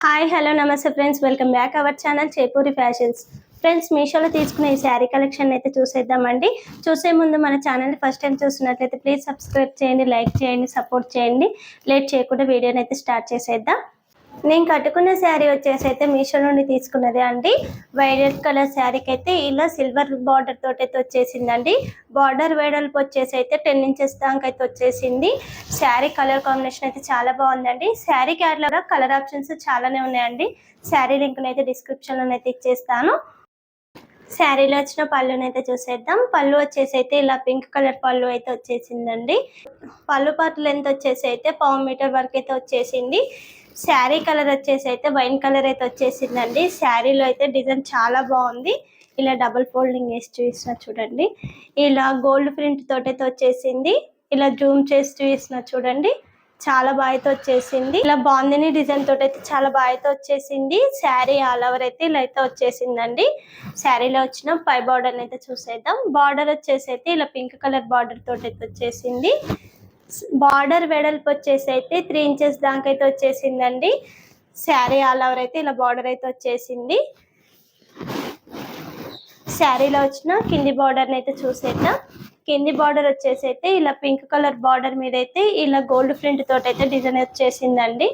Hi hello నమస్తే friends, welcome back our channel Chepuri fashions. Friends, మీషోలో తీసుకున్న ఈ శారీ కలెక్షన్ అయితే చూసేద్దామండి. చూసే ముందు మన ఛానల్ ఫస్ట్ టైం చూస్తున్నట్లయితే ప్లీజ్ సబ్స్క్రైబ్ చేయండి, లైక్ చేయండి, సపోర్ట్ చేయండి. లేట్ చేయకుండా వీడియోని అయితే స్టార్ట్ చేసేద్దాం. నేను కట్టుకున్న శారీ వచ్చేసి అయితే మీషో నుండి తీసుకున్నదే అండి. వైలెట్ కలర్ శారీకి అయితే ఇలా సిల్వర్ బార్డర్ తోటి అయితే వచ్చేసిందండి. బార్డర్ వెడల్పు వచ్చేసి అయితే 10 ఇంచెస్ దాకా అయితే వచ్చేసింది. శారీ కలర్ కాంబినేషన్ అయితే చాలా బాగుందండి. శారీ క్యాటలాగ్ కలర్ ఆప్షన్స్ చాలానే ఉన్నాయండి. శారీ లింక్ అయితే డిస్క్రిప్షన్లో అయితే ఇచ్చేస్తాను. శారీలో వచ్చిన పళ్ళుని అయితే చూసేద్దాం. పళ్ళు వచ్చేసి అయితే ఇలా పింక్ కలర్ పళ్ళు అయితే వచ్చేసిందండి. పళ్ళు పార్ట్ లెంత్ వచ్చేసి అయితే 1/4 మీటర్ వరకు అయితే వచ్చేసింది. శారీ కలర్ వచ్చేసి అయితే వైన్ కలర్ అయితే వచ్చేసిందండి. శారీలో అయితే డిజైన్ చాలా బాగుంది. ఇలా డబుల్ ఫోల్డింగ్ వేసి చూసిన చూడండి. ఇలా గోల్డ్ ప్రింట్ తోటైతే వచ్చేసింది. ఇలా జూమ్ చేసి చూసిన చూడండి, చాలా బాగా అయితే వచ్చేసింది. ఇలా బాందిని డిజైన్ తోటి అయితే చాలా బాగా అయితే వచ్చేసింది. శారీ ఆల్ ఓవర్ అయితే ఇలా అయితే వచ్చేసిందండి. శారీలో వచ్చిన పై బార్డర్ అయితే చూసేద్దాం. బార్డర్ వచ్చేసి అయితే ఇలా పింక్ కలర్ బార్డర్ తోటి అయితే వచ్చేసింది. బార్డర్ వెడల్పు వచ్చేసి అయితే 3 ఇంచెస్ దాకా అయితే వచ్చేసిందండి. శారీ ఆల్ ఓవర్ అయితే ఇలా బార్డర్ అయితే వచ్చేసింది. శారీలో వచ్చిన కింది బార్డర్ని అయితే చూసేద్దాం. కింది బార్డర్ వచ్చేసి అయితే ఇలా పింక్ కలర్ బార్డర్ మీద అయితే ఇలా గోల్డ్ ప్రింట్ తోటి అయితే డిజైన్ వచ్చేసిందండి.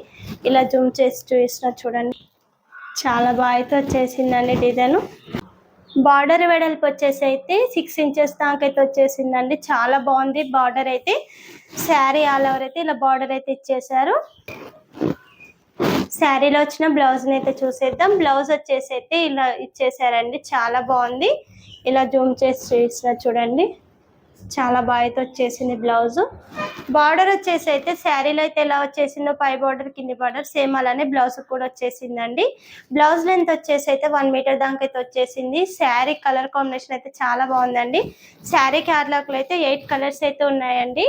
ఇలా జూమ్ చేసి చూసిన చూడండి, చాలా బాగా అయితే వచ్చేసిందండి డిజైన్. బార్డర్ వెడల్పు వచ్చేసి అయితే 6 ఇంచెస్ దాకా అయితే వచ్చేసిందండి. చాలా బాగుంది బార్డర్ అయితే. శారీ ఆల్ ఓవర్ అయితే ఇలా బార్డర్ అయితే ఇచ్చేసారు. శారీలో వచ్చిన బ్లౌజ్ని అయితే చూసేద్దాం. బ్లౌజ్ వచ్చేసి అయితే ఇలా ఇచ్చేసారండి, చాలా బాగుంది. ఇలా జూమ్ చేసి చూసిన చూడండి, చాలా బాగా అయితే వచ్చేసింది బ్లౌజ్. బార్డర్ వచ్చేసి అయితే శారీలో అయితే ఎలా వచ్చేసిందో పై బార్డర్ కింది బార్డర్ సేమ్ అలానే బ్లౌజ్ కూడా వచ్చేసిందండి. బ్లౌజ్ లెంత్ వచ్చేసి అయితే 1 మీటర్ దాకా అయితే వచ్చేసింది. శారీ కలర్ కాంబినేషన్ అయితే చాలా బాగుందండి. శారీ క్యాటలాగ్ లో అయితే 8 కలర్స్ అయితే ఉన్నాయండి.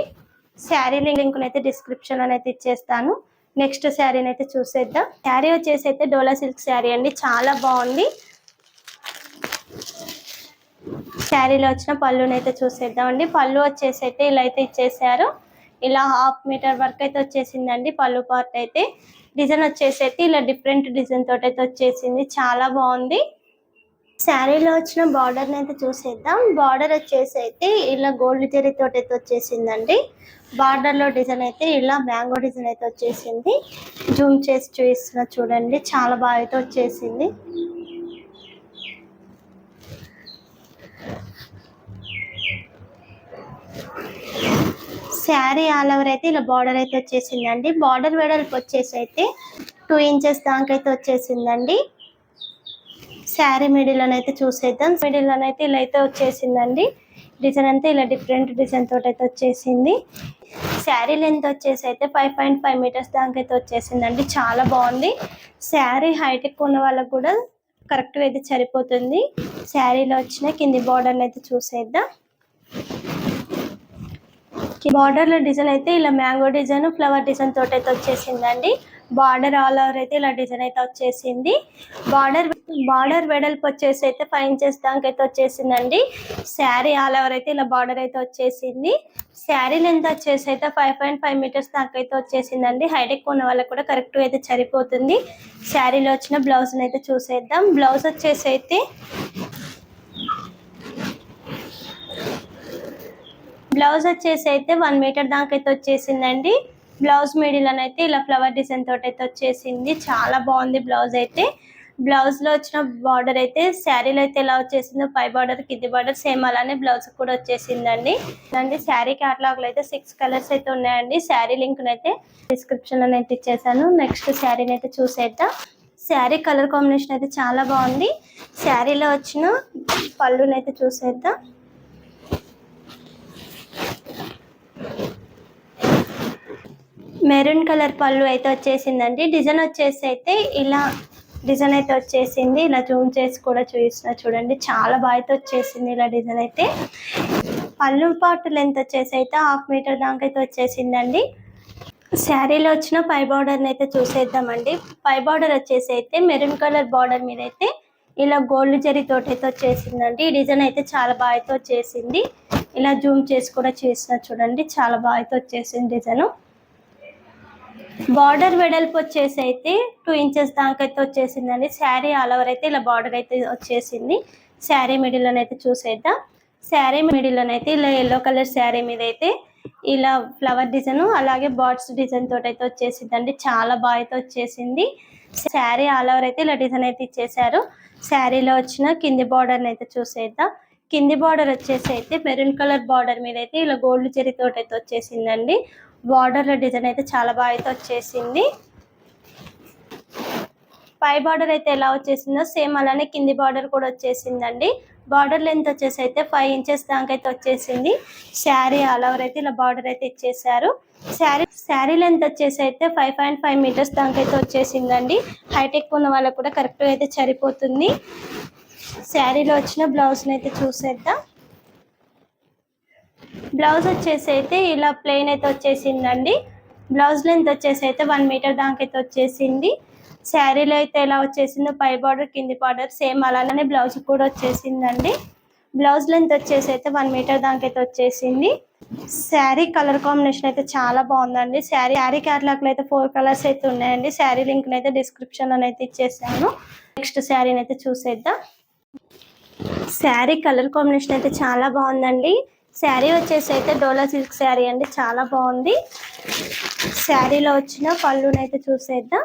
శారీ లింక్ అయితే డిస్క్రిప్షన్ లో అయితే ఇచ్చేస్తాను. నెక్స్ట్ శారీని అయితే చూసేద్దాం. శారీ వచ్చేసి అయితే డోలా సిల్క్ శారీ అండి, చాలా బాగుంది. శారీలో వచ్చిన పళ్ళుని అయితే చూసేద్దామండి. పళ్ళు వచ్చేసి అయితే ఇలా అయితే ఇచ్చేసారు. ఇలా 1/2 మీటర్ వరకు అయితే వచ్చేసిందండి పళ్ళు పార్ట్ అయితే. డిజైన్ వచ్చేసి అయితే ఇలా డిఫరెంట్ డిజైన్ తోటి అయితే వచ్చేసింది, చాలా బాగుంది. శారీలో వచ్చిన బార్డర్ని అయితే చూసేద్దాం. బార్డర్ వచ్చేసి అయితే ఇలా గోల్డ్ జరీ తోటి అయితే వచ్చేసిందండి. బార్డర్లో డిజైన్ అయితే ఇలా మ్యాంగో డిజైన్ అయితే వచ్చేసింది. జూమ్ చేసి చూపిస్తున్నా చూడండి, చాలా బాగా అయితే వచ్చేసింది. శారీ ఆల్ ఓవర్ అయితే ఇలా బార్డర్ అయితే వచ్చేసిందండి. బార్డర్ వెడల్పు వచ్చేసి అయితే 2 ఇంచెస్ దాకా అయితే వచ్చేసిందండి. శారీ మిడిల్లోనైతే చూసేద్దాం. మిడిల్లోనైతే ఇలా అయితే వచ్చేసిందండి. డిజైన్ అంతా ఇలా డిఫరెంట్ డిజైన్ తోటి అయితే వచ్చేసింది. శారీ లెంత్ వచ్చేసి అయితే 5.5 మీటర్స్ దాకా అయితే వచ్చేసిందండి, చాలా బాగుంది. శారీ హైట్ ఎక్కువ ఉన్న వాళ్ళకు కూడా కరెక్ట్గా అయితే సరిపోతుంది. శారీలో వచ్చిన కింది బార్డర్ని అయితే చూసేద్దాం. బార్డర్ లో డిజైన్ అయితే ఇలా మ్యాంగో డిజైన్ ఫ్లవర్ డిజైన్ తోటి అయితే వచ్చేసిందండి. బార్డర్ ఆల్ ఓవర్ అయితే ఇలా డిజైన్ అయితే వచ్చేసింది. బార్డర్ వెడల్పు వచ్చేసి అయితే 5 ఇంచెస్ దాకా అయితే వచ్చేసిందండి. శారీ ఆల్ ఓవర్ అయితే ఇలా బార్డర్ అయితే వచ్చేసింది. శారీ లెంత్ వచ్చేసి అయితే 5.5 మీటర్స్ దాకా అయితే వచ్చేసిందండి. హైట్ ఎక్కువ ఉన్న వాళ్ళకి కూడా కరెక్ట్ అయితే సరిపోతుంది. శారీలో వచ్చిన బ్లౌజ్ అయితే చూసేద్దాం. బ్లౌజ్ వచ్చేసి అయితే బ్లౌజ్ వచ్చేసి అయితే 1 మీటర్ దాకా అయితే వచ్చేసిందండి. బ్లౌజ్ మిడిల్ అయితే ఇలా ఫ్లవర్ డిజైన్ తోటి అయితే వచ్చేసింది, చాలా బాగుంది బ్లౌజ్ అయితే. బ్లౌజ్ లో వచ్చిన బార్డర్ అయితే శారీలో అయితే ఎలా వచ్చేసిందో పై బార్డర్ కింది బార్డర్ సేమ్ అలానే బ్లౌజ్ కూడా వచ్చేసిందండి. శారీ క్యాటలాగ్ లో అయితే 6 కలర్స్ అయితే ఉన్నాయండి. శారీ లింక్ అయితే డిస్క్రిప్షన్ లో అయితే ఇచ్చేసాను. నెక్స్ట్ శారీని అయితే చూసేద్దాం. శారీ కలర్ కాంబినేషన్ అయితే చాలా బాగుంది. శారీలో వచ్చిన పళ్ళుని అయితే చూసేద్దాం. మెరూన్ కలర్ పళ్ళు అయితే వచ్చేసిందండి. డిజైన్ వచ్చేసి అయితే ఇలా డిజైన్ అయితే వచ్చేసింది. ఇలా జూమ్ చేసి కూడా చూపిస్తున్నా చూడండి, చాలా బాగా అయితే వచ్చేసింది ఇలా డిజైన్ అయితే. పళ్ళు పార్ట్ లెంత్ వచ్చేసి అయితే 1/2 మీటర్ దాకా అయితే వచ్చేసిందండి. శారీలో వచ్చిన పై బార్డర్ని అయితే చూసేద్దామండి. పై బార్డర్ వచ్చేసి అయితే మెరూన్ కలర్ బార్డర్ మీద అయితే ఇలా గోల్డ్ జరీ తోటి అయితే వచ్చేసిందండి. ఈ డిజైన్ అయితే చాలా బాగా అయితే వచ్చేసింది. ఇలా జూమ్ చేసి కూడా చూసిన చూడండి, చాలా బాగా అయితే వచ్చేసింది డిజైన్. బార్డర్ వెడల్పు వచ్చేసి అయితే 2 ఇంచెస్ దాకా అయితే వచ్చేసిందండి. శారీ ఆల్ ఓవర్ అయితే ఇలా బార్డర్ అయితే వచ్చేసింది. శారీ మిడిల్లోనైతే చూసేద్దాం. శారీ మిడిల్లోనైతే ఇలా ఎల్లో కలర్ శారీ మీద అయితే ఇలా ఫ్లవర్ డిజైన్ అలాగే బాట్స్ డిజైన్ తోటి అయితే వచ్చేసిందండి. చాలా బాగా అయితే వచ్చేసింది. శారీ ఆల్ ఓవర్ అయితే ఇలా డిజైన్ అయితే ఇచ్చేసారు. శారీలో వచ్చిన కింది బార్డర్ అయితే చూసేద్దాం. కింది బార్డర్ వచ్చేసి అయితే మెరూన్ కలర్ బార్డర్ మీద అయితే ఇలా గోల్డ్ జరీ తోటి అయితే వచ్చేసిందండి. బార్డర్ డిజైన్ అయితే చాలా బాగా అయితే వచ్చేసింది. పై బార్డర్ అయితే ఎలా వచ్చేసిందో సేమ్ అలానే కింది బార్డర్ కూడా వచ్చేసిందండి. బార్డర్ లెంత్ వచ్చేసి అయితే 5 ఇంచెస్ దాకా అయితే వచ్చేసింది. శారీ ఆల్ ఓవర్ అయితే ఇలా బార్డర్ అయితే ఇచ్చేసారు. శారీ లెంత్ వచ్చేసి అయితే 5.5 మీటర్స్ దాకా అయితే వచ్చేసిందండి. హైట్ ఎక్కువ ఉన్న వాళ్ళకి కూడా కరెక్ట్గా అయితే సరిపోతుంది. శారీలో వచ్చిన బ్లౌజ్ని అయితే చూసేద్దాం. బ్లౌజ్ వచ్చేసి అయితే ఇలా ప్లెయిన్ అయితే వచ్చేసిందండి. బ్లౌజ్ లెంత్ వచ్చేసి అయితే 1 మీటర్ దాకా అయితే వచ్చేసింది. శారీలో అయితే ఎలా వచ్చేసిందో పై బార్డర్ కింది బార్డర్ సేమ్ అలానే బ్లౌజ్ కూడా వచ్చేసిందండి. బ్లౌజ్ లెంత్ వచ్చేసి అయితే 1 మీటర్ దాకా అయితే వచ్చేసింది. శారీ కలర్ కాంబినేషన్ అయితే చాలా బాగుందండి. శారీ క్యాటలాగ్ అయితే 4 కలర్స్ అయితే ఉన్నాయండి. శారీ లింక్ అయితే డిస్క్రిప్షన్ లో అయితే ఇచ్చేసాను. నెక్స్ట్ శారీని అయితే చూసేద్దాం. శారీ కలర్ కాంబినేషన్ అయితే చాలా బాగుందండి. శారీ వచ్చేసి అయితే డోలా సిల్క్ శారీ అండి, చాలా బాగుంది. శారీలో వచ్చిన పళ్ళుని అయితే చూసేద్దాం.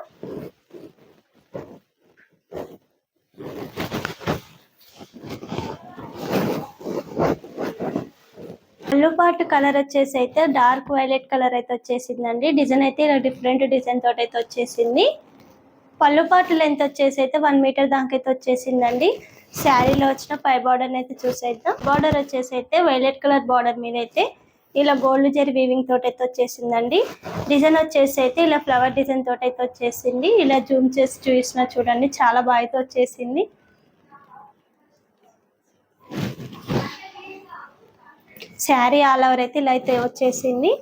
పళ్ళు పాటు కలర్ వచ్చేసి అయితే డార్క్ వైలెట్ కలర్ అయితే వచ్చేసిందండి. డిజైన్ అయితే ఇలా డిఫరెంట్ డిజైన్ తోటి అయితే వచ్చేసింది. పళ్ళు పాటు లెంత్ వచ్చేసి అయితే 1 మీటర్ దాకా అయితే వచ్చేసిందండి. శారీలో వచ్చిన పై బార్డర్ అయితే చూసేద్దాం. బార్డర్ వచ్చేసి అయితే వైలెట్ కలర్ బార్డర్ మీద అయితే ఇలా గోల్డ్ జరీ వీవింగ్ తోటి అయితే వచ్చేసిందండి. డిజైన్ వచ్చేసి అయితే ఇలా ఫ్లవర్ డిజైన్ తోటి అయితే వచ్చేసింది. ఇలా జూమ్ చేసి చూసిన చూడండి, చాలా బాగా అయితే వచ్చేసింది. శారీ ఆల్ ఓవర్ అయితే ఇలా అయితే వచ్చేసింది.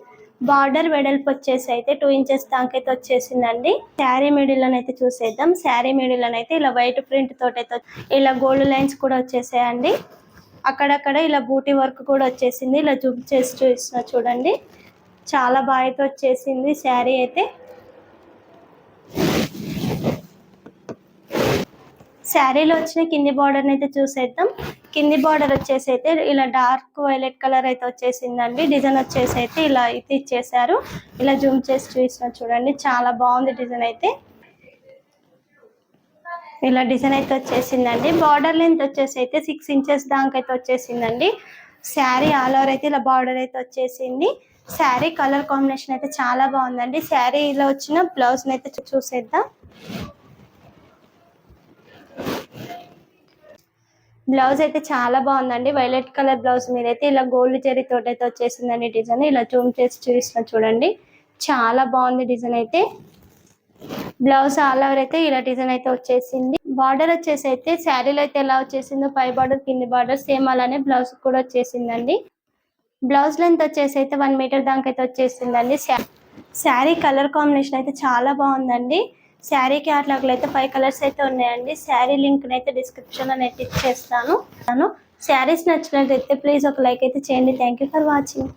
బార్డర్ వెడల్పు వచ్చేసి అయితే 2 ఇంచెస్ దాకా అయితే వచ్చేసిందండి. శారీ మిడిల్లోనైతే చూసేద్దాం. శారీ మిడిల్లోనైతే ఇలా వైట్ ప్రింట్ తోటి అయితే ఇలా గోల్డ్ లైన్స్ కూడా వచ్చేసాయండి. అక్కడక్కడ ఇలా బూటీ వర్క్ కూడా వచ్చేసింది. ఇలా జూమ్ చేసి చూసిన చూడండి, చాలా బాగా అయితే వచ్చేసింది శారీ అయితే. శారీలో వచ్చిన కింది బార్డర్ అయితే చూసేద్దాం. కింది బార్డర్ వచ్చేసి అయితే ఇలా డార్క్ వైలెట్ కలర్ అయితే వచ్చేసిందండి. డిజైన్ వచ్చేసి అయితే ఇలా అయితే ఇచ్చేసారు. ఇలా జూమ్ చేసి చూసిన చూడండి, చాలా బాగుంది డిజైన్ అయితే. ఇలా డిజైన్ అయితే వచ్చేసిందండి. బార్డర్ లెంత్ వచ్చేసి అయితే 6 ఇంచెస్ దాకా అయితే వచ్చేసిందండి. శారీ ఆల్ ఓవర్ అయితే ఇలా బార్డర్ అయితే వచ్చేసింది. శారీ కలర్ కాంబినేషన్ అయితే చాలా బాగుందండి. శారీలో వచ్చిన బ్లౌజ్ అయితే చూసేద్దాం. బ్లౌజ్ అయితే చాలా బాగుందండి. వైలెట్ కలర్ బ్లౌజ్ మీద అయితే ఇలా గోల్డ్ జరీ తోటి అయితే వచ్చేసిందండి డిజైన్. ఇలా జూమ్ చేసి చూసిన చూడండి, చాలా బాగుంది డిజైన్ అయితే. బ్లౌజ్ ఆల్ ఓవర్ అయితే ఇలా డిజైన్ అయితే వచ్చేసింది. బార్డర్ వచ్చేసి అయితే శారీలో అయితే ఎలా వచ్చేసిందో పై బార్డర్ కింది బార్డర్ సేమ్ అలానే బ్లౌజ్ కూడా వచ్చేసిందండి. బ్లౌజ్ లెంత్ వచ్చేసి అయితే 1 మీటర్ దాకా అయితే వచ్చేసిందండి. శారీ కలర్ కాంబినేషన్ అయితే చాలా బాగుందండి. శారీ క్యాటలాగ్ లో అయితే 5 కలర్స్ అయితే ఉన్నాయండి. శారీ లింక్ అయితే డిస్క్రిప్షన్ లో అయితే ఇచ్చేస్తాను. శారీస్ నచ్చినట్లయితే ప్లీజ్ ఒక లైక్ అయితే చేయండి. Thank you for watching.